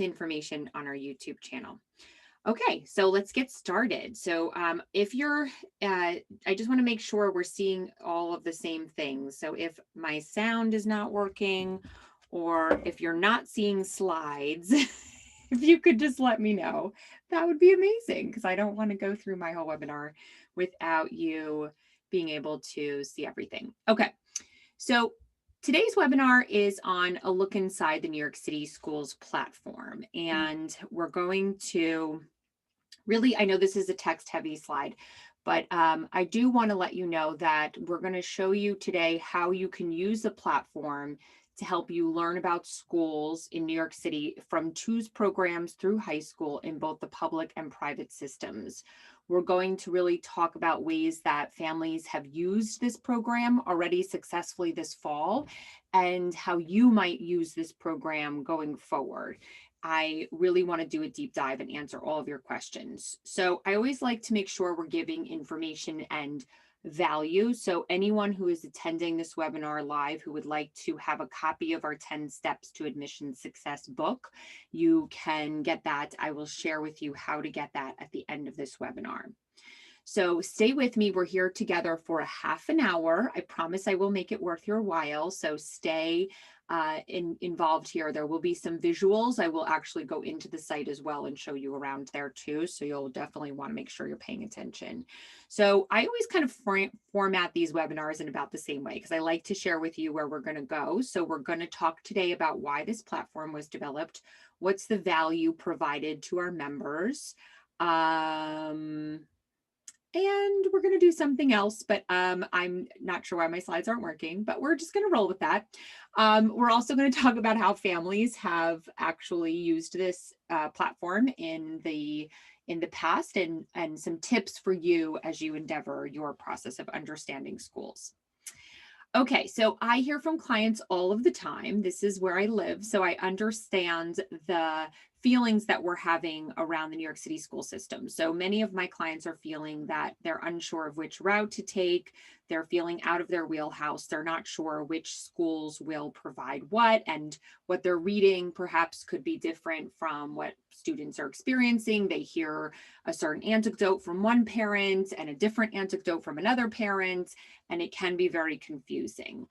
this information on our YouTube channel. Okay, so let's get started. So if you're, I just want to make sure we're seeing all of the same things. So if my sound is not working, or if you're not seeing slides, if you could just let me know, that would be amazing, because I don't want to go through my whole webinar without you being able to see everything. Okay, so today's webinar is on a look inside the New York City Schools Platform, and we're going to really, I know this is a text heavy slide, but I do want to let you know that we're going to show you today how you can use the platform to help you learn about schools in New York City from TWOS programs through high school in both the public and private systems. We're going to really talk about ways that families have used this program already successfully this fall and how you might use this program going forward. I really want to do a deep dive and answer all of your questions. So I always like to make sure we're giving information and value. So anyone who is attending this webinar live who would like to have a copy of our 10 Steps to Admission Success book, you can get that. I will share with you how to get that at the end of this webinar. So stay with me. We're here together for a half an hour. I promise I will make it worth your while. So stay involved here. There will be some visuals. I will actually go into the site as well and show you around there too. So you'll definitely want to make sure you're paying attention. So I always kind of format these webinars in about the same way, because I like to share with you where we're going to go. So we're going to talk today about why this platform was developed, what's the value provided to our members, and we're going to do something else, but I'm not sure why my slides aren't working, but we're just going to roll with that. We're also going to talk about how families have actually used this platform in the past, and some tips for you as you endeavor your process of understanding schools. Okay, so I hear from clients all of the time. This is where I live, so I understand the feelings that we're having around the New York City school system. So many of my clients are feeling that they're unsure of which route to take. They're feeling out of their wheelhouse. They're not sure which schools will provide what, and what they're reading perhaps could be different from what students are experiencing. They hear a certain anecdote from one parent and a different anecdote from another parent, and it can be very confusing.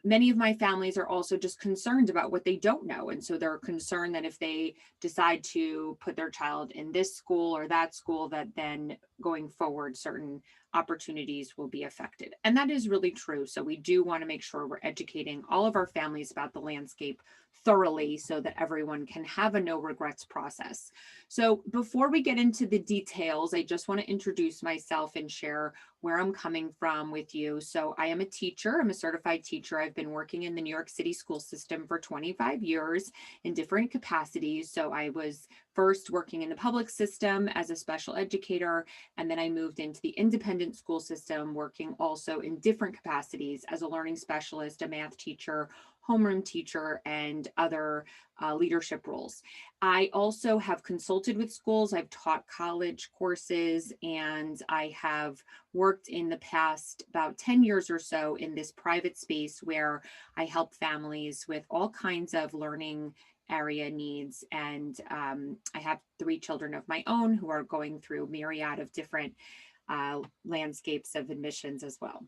Many of my families are also just concerned about what they don't know. And so they're concerned that if they decide to put their child in this school or that school, that then going forward, certain opportunities will be affected. And that is really true. So we do want to make sure we're educating all of our families about the landscape thoroughly so that everyone can have a no regrets process. So before we get into the details, I just want to introduce myself and share where I'm coming from with you. So I am a teacher. I'm a certified teacher. I've been working in the New York City school system for 25 years in different capacities. So I was first working in the public system as a special educator, and then I moved into the independent school system, working also in different capacities as a learning specialist, a math teacher, homeroom teacher, and other leadership roles. I also have consulted with schools. I've taught college courses, and I have worked in the past about 10 years or so in this private space where I help families with all kinds of learning area needs. And I have 3 children of my own who are going through myriad of different landscapes of admissions as well.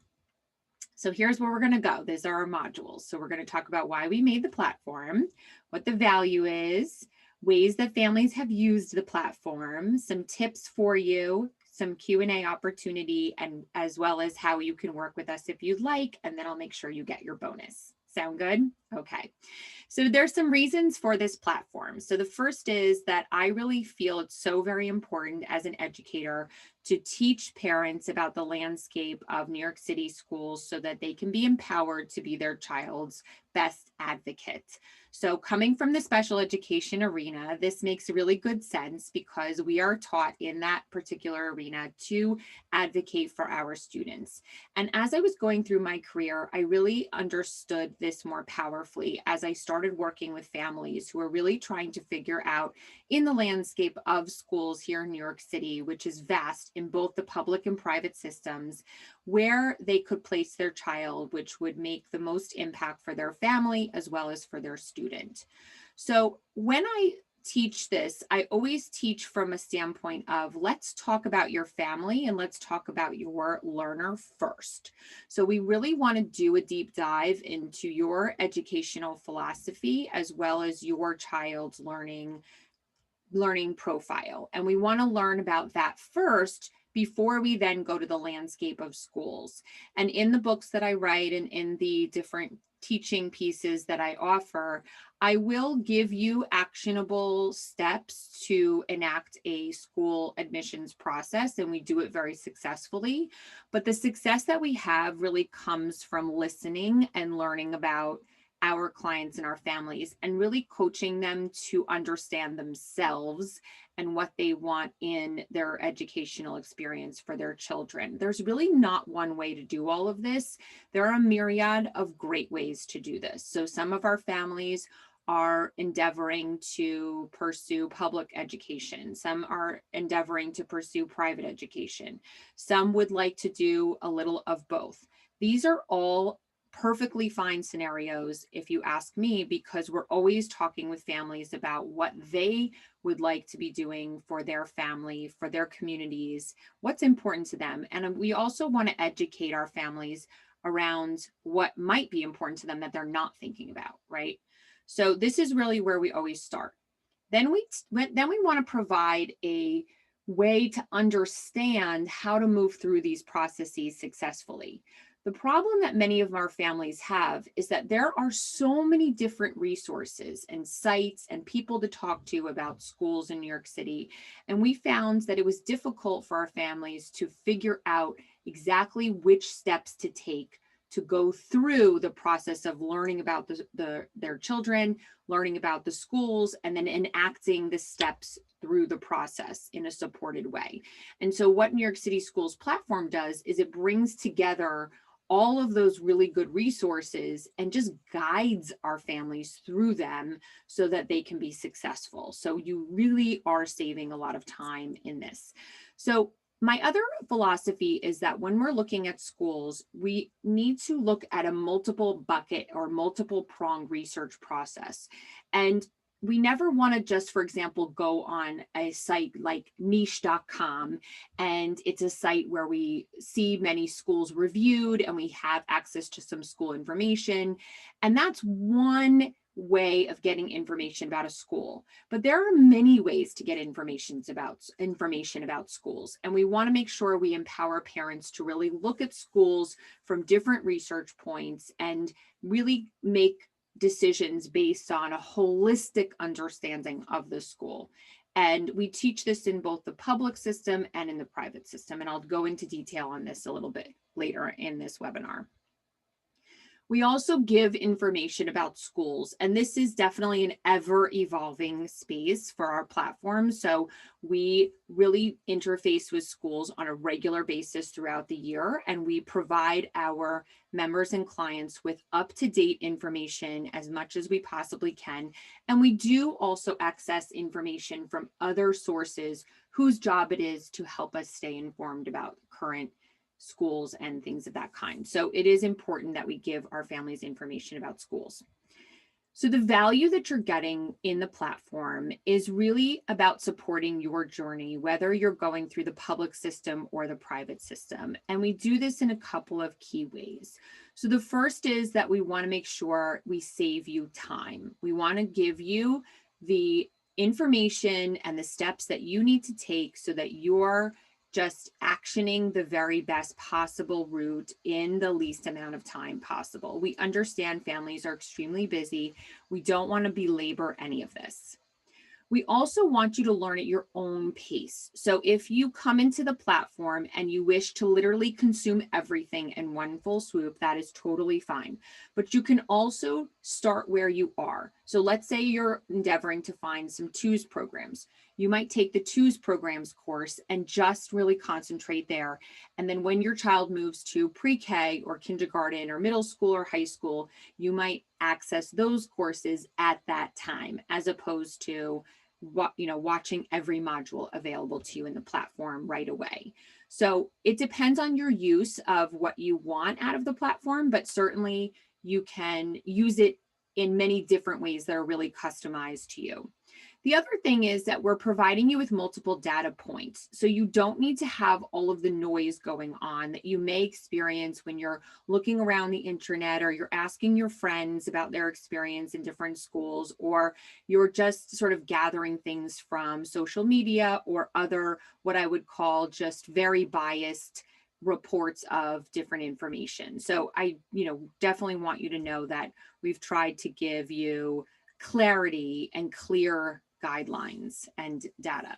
So here's where we're going to go. These are our modules. So we're going to talk about why we made the platform, what the value is, ways that families have used the platform, some tips for you, some Q&A opportunity, and as well as how you can work with us if you'd like, and then I'll make sure you get your bonus. Sound good? Okay. So there's some reasons for this platform. So the first is that I really feel it's so very important as an educator to teach parents about the landscape of New York City schools so that they can be empowered to be their child's best advocate. So coming from the special education arena, this makes really good sense because we are taught in that particular arena to advocate for our students. And as I was going through my career, I really understood this more powerfully as I started working with families who are really trying to figure out in the landscape of schools here in New York City, which is vast in both the public and private systems, where they could place their child, which would make the most impact for their family as well as for their student. So when I teach this, I always teach from a standpoint of let's talk about your family and let's talk about your learner first. So we really want to do a deep dive into your educational philosophy as well as your child's learning profile. And we want to learn about that first before we then go to the landscape of schools. And in the books that I write and in the different teaching pieces that I offer, I will give you actionable steps to enact a school admissions process, and we do it very successfully. But the success that we have really comes from listening and learning about our clients and our families and really coaching them to understand themselves and what they want in their educational experience for their children. There's really not one way to do all of this. There are a myriad of great ways to do this. So some of our families are endeavoring to pursue public education. Some are endeavoring to pursue private education. Some would like to do a little of both. These are all perfectly fine scenarios, if you ask me, because we're always talking with families about what they would like to be doing for their family, for their communities, what's important to them. And we also want to educate our families around what might be important to them that they're not thinking about, right? So this is really where we always start. Then we want to provide a way to understand how to move through these processes successfully. The problem that many of our families have is that there are so many different resources and sites and people to talk to about schools in New York City. And we found that it was difficult for our families to figure out exactly which steps to take to go through the process of learning about their children, learning about the schools, and then enacting the steps through the process in a supported way. And so what New York City Schools Platform does is it brings together all of those really good resources and just guides our families through them so that they can be successful. So you really are saving a lot of time in this. So my other philosophy is that when we're looking at schools, we need to look at a multiple bucket or multiple prong research process. And we never want to just, for example, go on a site like niche.com, and it's a site where we see many schools reviewed and we have access to some school information. And that's one way of getting information about a school. But there are many ways to get information about schools. And we want to make sure we empower parents to really look at schools from different research points and really make decisions based on a holistic understanding of the school. And we teach this in both the public system and in the private system. And I'll go into detail on this a little bit later in this webinar. We also give information about schools, and this is definitely an ever-evolving space for our platform. So we really interface with schools on a regular basis throughout the year, and we provide our members and clients with up-to-date information as much as we possibly can. And we do also access information from other sources whose job it is to help us stay informed about current schools and things of that kind. So it is important that we give our families information about schools. So the value that you're getting in the platform is really about supporting your journey, whether you're going through the public system or the private system. And we do this in a couple of key ways. So the first is that we want to make sure we save you time. We want to give you the information and the steps that you need to take so that you're just actioning the very best possible route in the least amount of time possible. We understand families are extremely busy. We don't want to belabor any of this. We also want you to learn at your own pace. So if you come into the platform and you wish to literally consume everything in one full swoop, that is totally fine. But you can also start where you are. So let's say you're endeavoring to find some TWOS programs. You might take the TWOS programs course and just really concentrate there. And then when your child moves to pre-K or kindergarten or middle school or high school, you might access those courses at that time, as opposed to watching every module available to you in the platform right away. So it depends on your use of what you want out of the platform, but certainly you can use it in many different ways that are really customized to you. The other thing is that we're providing you with multiple data points. So you don't need to have all of the noise going on that you may experience when you're looking around the internet, or you're asking your friends about their experience in different schools, or you're just sort of gathering things from social media or other, what I would call just very biased reports of different information. So I, definitely want you to know that we've tried to give you clarity and clear guidelines and data.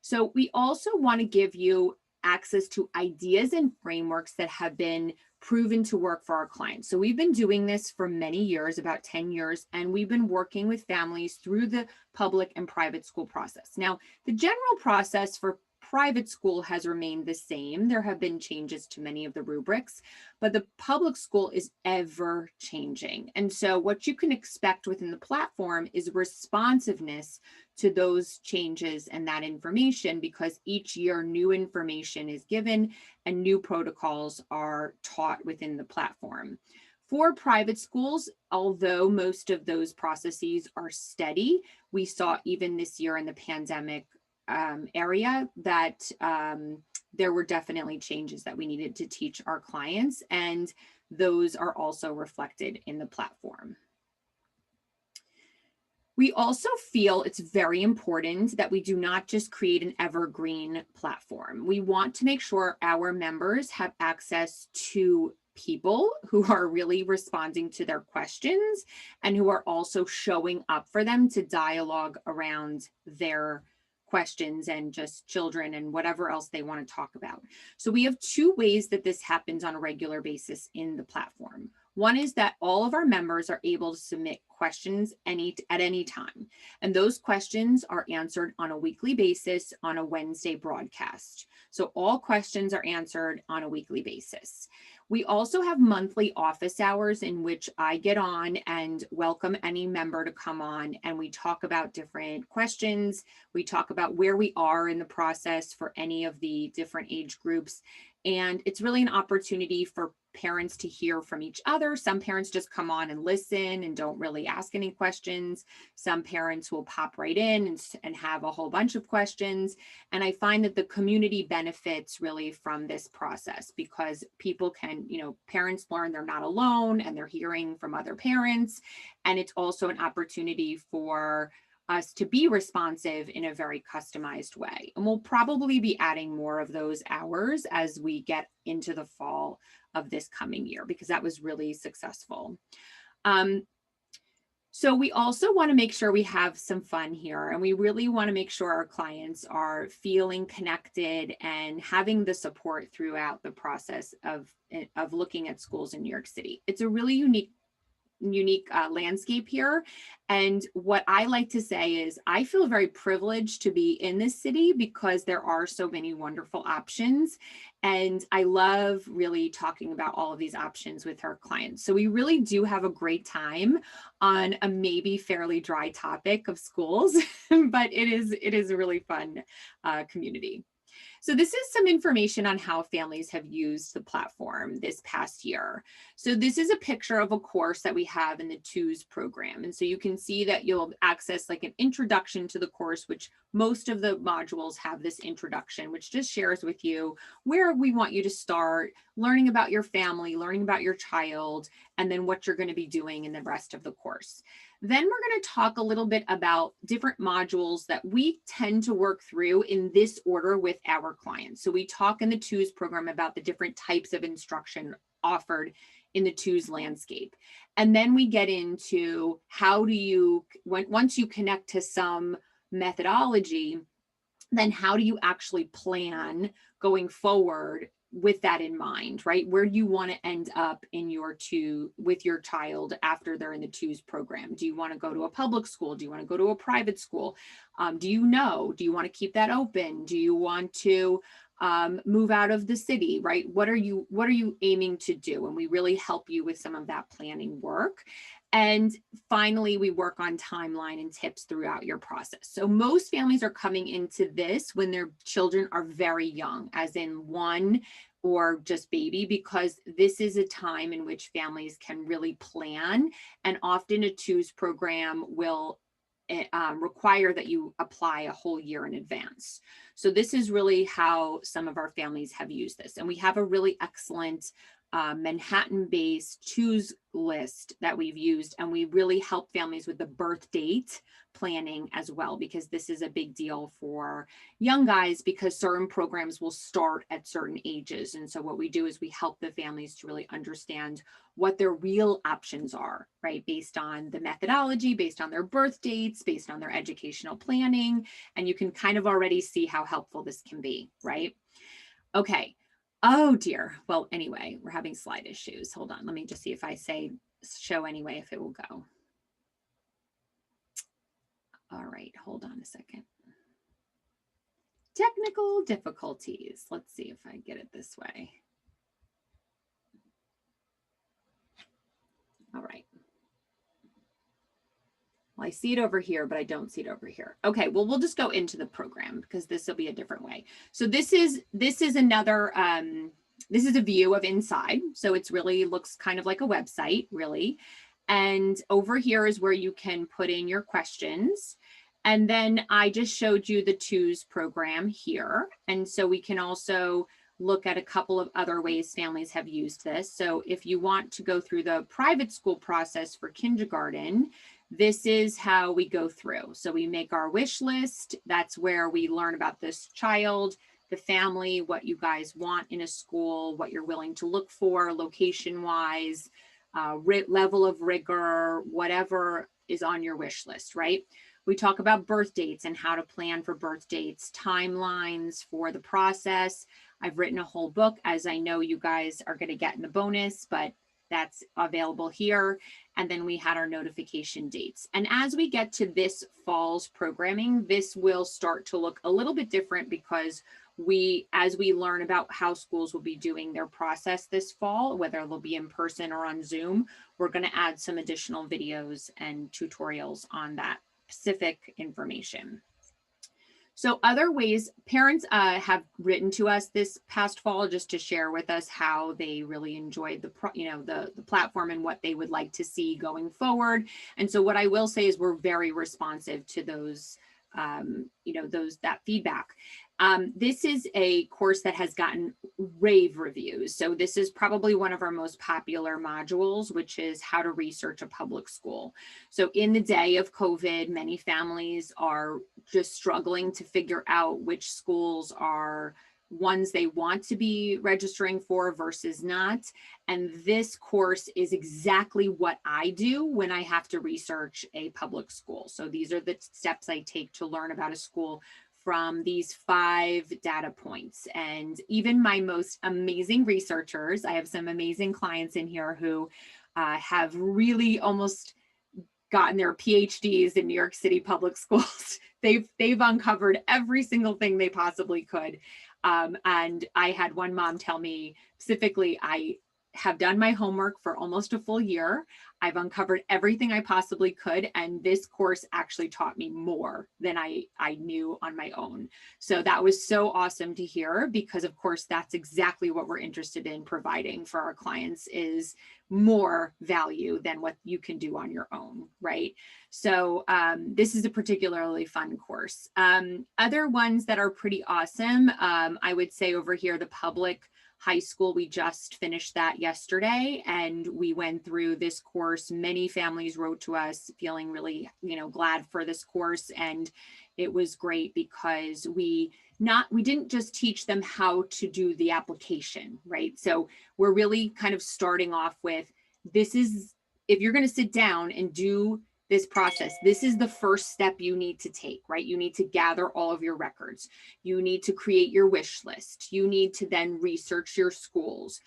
So we also want to give you access to ideas and frameworks that have been proven to work for our clients. So we've been doing this for many years, about 10 years, and we've been working with families through the public and private school process. Now, the general process for private school has remained the same. There have been changes to many of the rubrics, but the public school is ever changing. And so what you can expect within the platform is responsiveness to those changes and that information, because each year new information is given and new protocols are taught within the platform. For private schools, although most of those processes are steady, we saw even this year in the pandemic area that there were definitely changes that we needed to teach our clients, and those are also reflected in the platform. We also feel it's very important that we do not just create an evergreen platform. We want to make sure our members have access to people who are really responding to their questions and who are also showing up for them to dialogue around their questions and just children and whatever else they want to talk about. So we have two ways that this happens on a regular basis in the platform. One is that all of our members are able to submit questions at any time. And those questions are answered on a weekly basis on a Wednesday broadcast. So all questions are answered on a weekly basis. We also have monthly office hours in which I get on and welcome any member to come on, and we talk about different questions. We talk about where we are in the process for any of the different age groups. And it's really an opportunity for parents to hear from each other. Some parents just come on and listen and don't really ask any questions. Some parents will pop right in and have a whole bunch of questions. And I find that the community benefits really from this process, because people can, parents learn they're not alone and they're hearing from other parents. And it's also an opportunity for us to be responsive in a very customized way. And we'll probably be adding more of those hours as we get into the fall of this coming year, because that was really successful. So we also want to make sure we have some fun here, and we really want to make sure our clients are feeling connected and having the support throughout the process of looking at schools in New York City. It's a really unique landscape here. And what I like to say is I feel very privileged to be in this city because there are so many wonderful options. And I love really talking about all of these options with our clients. So we really do have a great time on a maybe fairly dry topic of schools, but it is a really fun community. So this is some information on how families have used the platform this past year. So this is a picture of a course that we have in the TWOS program. And so you can see that you'll access like an introduction to the course, which most of the modules have this introduction, which just shares with you where we want you to start learning about your family, learning about your child, and then what you're going to be doing in the rest of the course. Then we're going to talk a little bit about different modules that we tend to work through in this order with our clients. So we talk in the TWOS program about the different types of instruction offered in the TWOS landscape. And then we get into how do you, once you connect to some methodology, then how do you actually plan going forward with that in mind, right? Where do you want to end up with your child after they're in the TWOS program? Do you want to go to a public school? Do you want to go to a private school? Do you want to keep that open? Do you want to move out of the city, right? What are you aiming to do? And we really help you with some of that planning work. And finally, we work on timeline and tips throughout your process. So most families are coming into this when their children are very young, as in 1 or just baby, because this is a time in which families can really plan. And often a TWOS program will require that you apply a whole year in advance. So this is really how some of our families have used this. And we have a really excellent Manhattan-based choose list that we've used, and we really help families with the birth date planning as well, because this is a big deal for young guys because certain programs will start at certain ages. And so what we do is we help the families to really understand what their real options are, right? Based on the methodology, based on their birth dates, based on their educational planning. And you can kind of already see how helpful this can be, right? Okay. Oh dear. Well, anyway, we're having slide issues. Hold on. Let me just see if I say show anyway, if it will go. All right. Hold on a second. Technical difficulties. Let's see if I get it this way. All right. Well, I see it over here, but I don't see it over here. Okay, well, we'll just go into the program because this will be a different way. So this is another, this is a view of inside. So it's really looks kind of like a website, really. And over here is where you can put in your questions. And then I just showed you the TWOS program here. And so we can also look at a couple of other ways families have used this. So if you want to go through the private school process for kindergarten, this is how we go through. So we make our wish list. That's where we learn about this child, the family, what you guys want in a school, what you're willing to look for location-wise, level of rigor, whatever is on your wish list, right? We talk about birth dates and how to plan for birth dates, timelines for the process. I've written a whole book, as I know you guys are going to get in the bonus, but that's available here. And then we had our notification dates. And as we get to this fall's programming, this will start to look a little bit different because as we learn about how schools will be doing their process this fall, whether they'll be in person or on Zoom, we're going to add some additional videos and tutorials on that specific information. So other ways, parents have written to us this past fall just to share with us how they really enjoyed the platform and what they would like to see going forward. And so what I will say is we're very responsive to those, that feedback. This is a course that has gotten rave reviews. So this is probably one of our most popular modules, which is how to research a public school. So in the day of COVID, many families are just struggling to figure out which schools are ones they want to be registering for versus not. And this course is exactly what I do when I have to research a public school. So these are the steps I take to learn about a school from these 5 data points. And even my most amazing researchers, I have some amazing clients in here who have really almost gotten their PhDs in New York City public schools. They've uncovered every single thing they possibly could. And I had one mom tell me specifically, I have done my homework for almost a full year. I've uncovered everything I possibly could. And this course actually taught me more than I knew on my own. So that was so awesome to hear, because of course, that's exactly what we're interested in providing for our clients, is more value than what you can do on your own, right? So this is a particularly fun course. Other ones that are pretty awesome, I would say over here, the public high school, we just finished that yesterday, and we went through this course. Many families wrote to us feeling really, glad for this course. And it was great because we didn't just teach them how to do the application, right? So we're really kind of starting off with, this is, if you're going to sit down and do this process, this is the first step you need to take, right? You need to gather all of your records. You need to create your wish list. You need to then research your schools.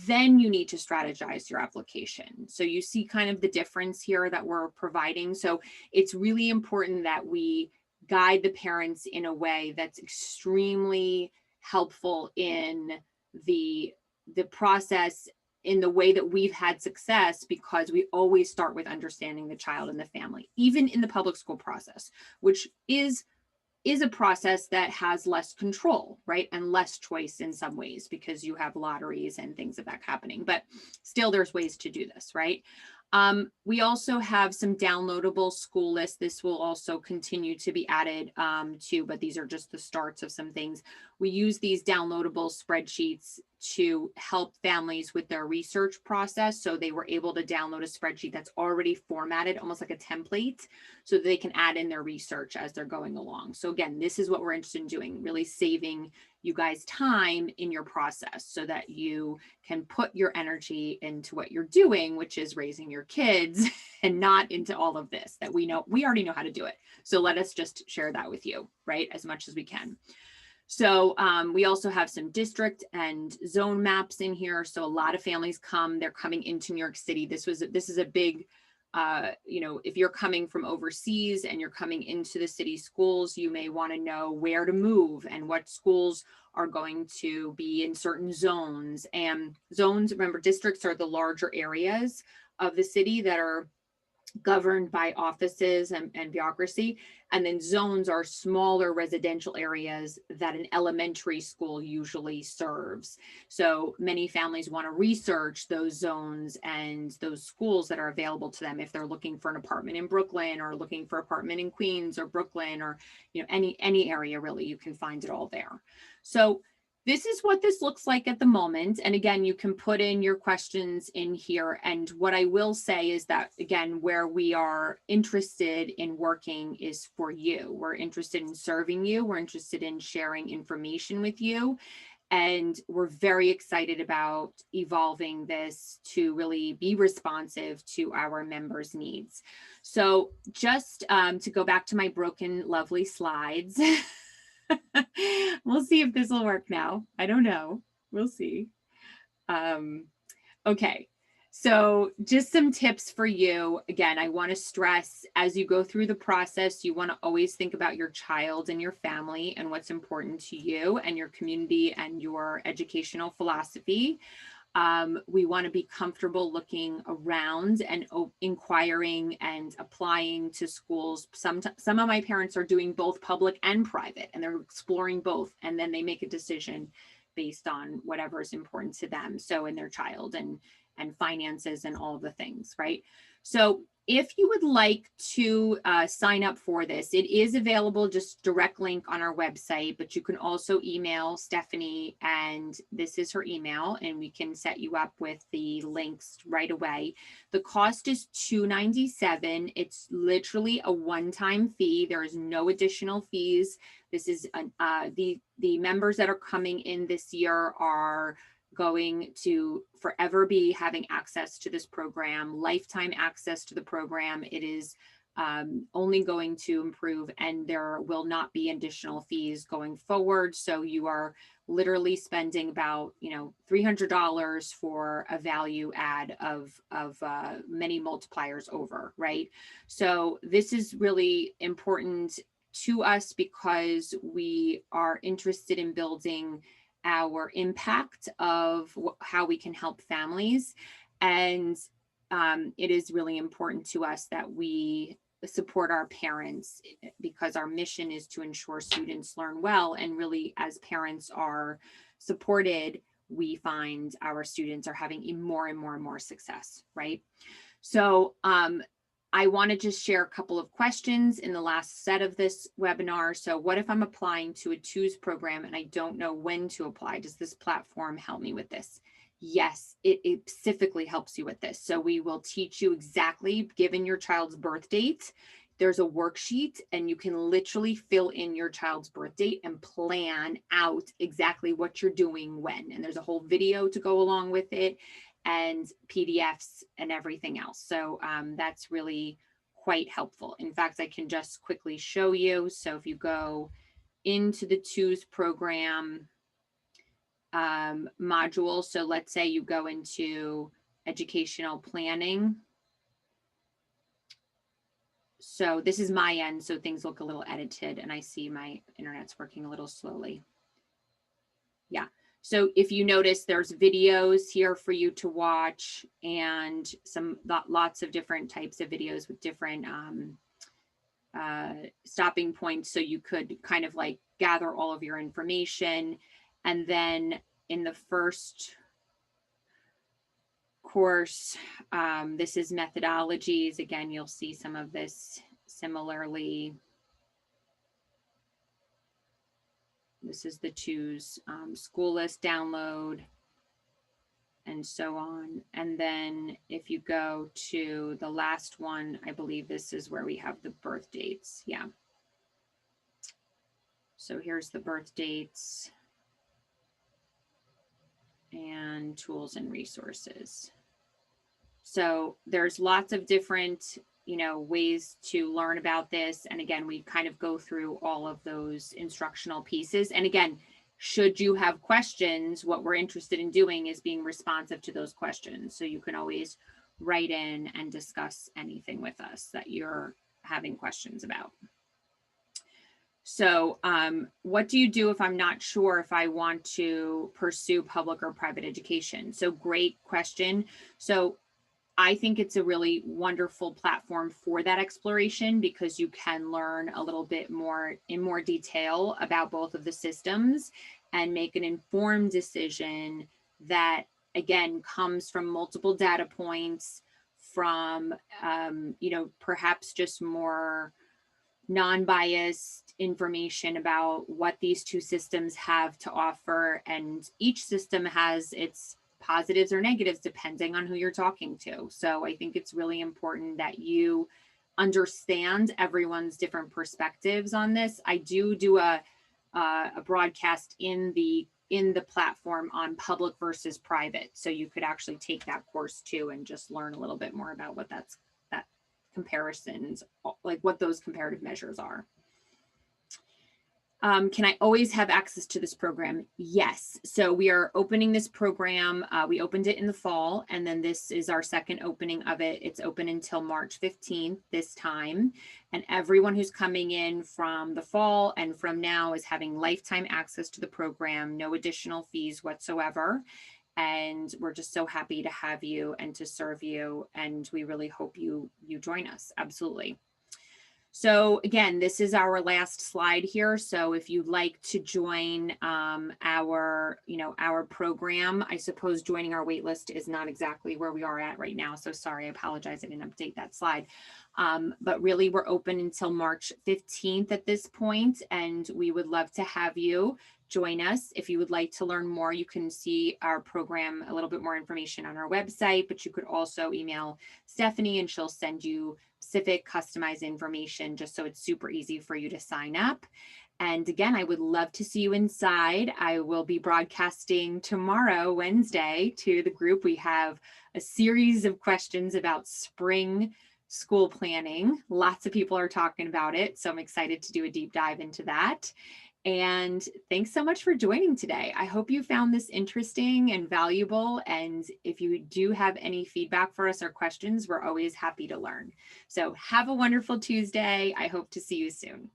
Then you need to strategize your application. So you see kind of the difference here that we're providing. So it's really important that we guide the parents in a way that's extremely helpful in the process, in the way that we've had success, because we always start with understanding the child and the family, even in the public school process, which is a process that has less control, right? And less choice in some ways, because you have lotteries and things of that happening, but still there's ways to do this, right? We also have some downloadable school lists. This will also continue to be added to, but these are just the starts of some things. We use these downloadable spreadsheets to help families with their research process. So they were able to download a spreadsheet that's already formatted, almost like a template, so that they can add in their research as they're going along. So again, this is what we're interested in doing, really saving you guys time in your process so that you can put your energy into what you're doing, which is raising your kids, and not into all of this that we already know how to do it. So let us just share that with you, right? As much as we can. So we also have some district and zone maps in here. So a lot of families they're coming into New York City. This is a big, if you're coming from overseas and you're coming into the city schools, you may want to know where to move and what schools are going to be in certain zones. And zones, remember, districts are the larger areas of the city that are governed by offices and bureaucracy. And then zones are smaller residential areas that an elementary school usually serves. So many families want to research those zones and those schools that are available to them if they're looking for an apartment in Brooklyn or looking for an apartment in Queens or Brooklyn or any area really, you can find it all there. So this is what this looks like at the moment. And again, you can put in your questions in here. And what I will say is that, again, where we are interested in working is for you. We're interested in serving you. We're interested in sharing information with you. And we're very excited about evolving this to really be responsive to our members' needs. So just to go back to my broken, lovely slides. We'll see if this will work now. I don't know. We'll see. Okay. So just some tips for you. Again, I want to stress as you go through the process, you want to always think about your child and your family and what's important to you and your community and your educational philosophy. We want to be comfortable looking around and inquiring and applying to schools. Some of my parents are doing both public and private, and they're exploring both, and then they make a decision based on whatever is important to them. So in their child and finances and all of the things, right? So if you would like to sign up for this, it is available, just direct link on our website, but you can also email Stephanie, and this is her email, and we can set you up with the links right away. The cost is $297. It's literally a one-time fee. There is no additional fees. This is the members that are coming in this year are going to forever be having access to this program, lifetime access to the program. It is only going to improve, and there will not be additional fees going forward. So you are literally spending about $300 for a value add of many multipliers over, right? So this is really important to us because we are interested in building our impact of how we can help families. And it is really important to us that we support our parents because our mission is to ensure students learn well. And really, as parents are supported, we find our students are having more and more and more success, right? So I want to just share a couple of questions in the last set of this webinar. So what if I'm applying to a TWOS program and I don't know when to apply? Does this platform help me with this? Yes, it specifically helps you with this. So we will teach you exactly, given your child's birth date, there's a worksheet and you can literally fill in your child's birth date and plan out exactly what you're doing when. And there's a whole video to go along with it, and PDFs and everything else. So that's really quite helpful. In fact, I can just quickly show you. So if you go into the TWOS program module, so let's say you go into educational planning. So this is my end, so things look a little edited, and I see my internet's working a little slowly. Yeah. So if you notice, there's videos here for you to watch, and lots of different types of videos with different stopping points. So you could kind of like gather all of your information. And then in the first course, this is methodologies. Again, you'll see some of this similarly. This is the choose school list download and so on. And then if you go to the last one, I believe this is where we have the birth dates. Yeah. So here's the birth dates and tools and resources. So there's lots of different, ways to learn about this. And again, we kind of go through all of those instructional pieces. And again, should you have questions, what we're interested in doing is being responsive to those questions. So you can always write in and discuss anything with us that you're having questions about. So what do you do if I'm not sure if I want to pursue public or private education? So great question. So I think it's a really wonderful platform for that exploration because you can learn a little bit more in more detail about both of the systems and make an informed decision that, again, comes from multiple data points, from, perhaps just more non-biased information about what these two systems have to offer. And each system has its positives or negatives depending on who you're talking to. So I think it's really important that you understand everyone's different perspectives on this. I do a broadcast in the platform on public versus private. So you could actually take that course too and just learn a little bit more about what that comparisons, like what those comparative measures are. Can I always have access to this program? Yes. So we are opening this program. We opened it in the fall, and then this is our second opening of it. It's open until March 15th this time. And everyone who's coming in from the fall and from now is having lifetime access to the program, no additional fees whatsoever. And we're just so happy to have you and to serve you. And we really hope you join us. Absolutely. So again, this is our last slide here. So if you'd like to join our program, I suppose joining our wait list is not exactly where we are at right now. So sorry, I apologize, I didn't update that slide. But really we're open until March 15th at this point, and we would love to have you join us. If you would like to learn more, you can see our program, a little bit more information on our website, but you could also email Stephanie and she'll send you specific customized information just so it's super easy for you to sign up. And again, I would love to see you inside. I will be broadcasting tomorrow, Wednesday, to the group. We have a series of questions about spring school planning. Lots of people are talking about it, so I'm excited to do a deep dive into that. And thanks so much for joining today. I hope you found this interesting and valuable. And if you do have any feedback for us or questions, we're always happy to learn. So have a wonderful Tuesday. I hope to see you soon.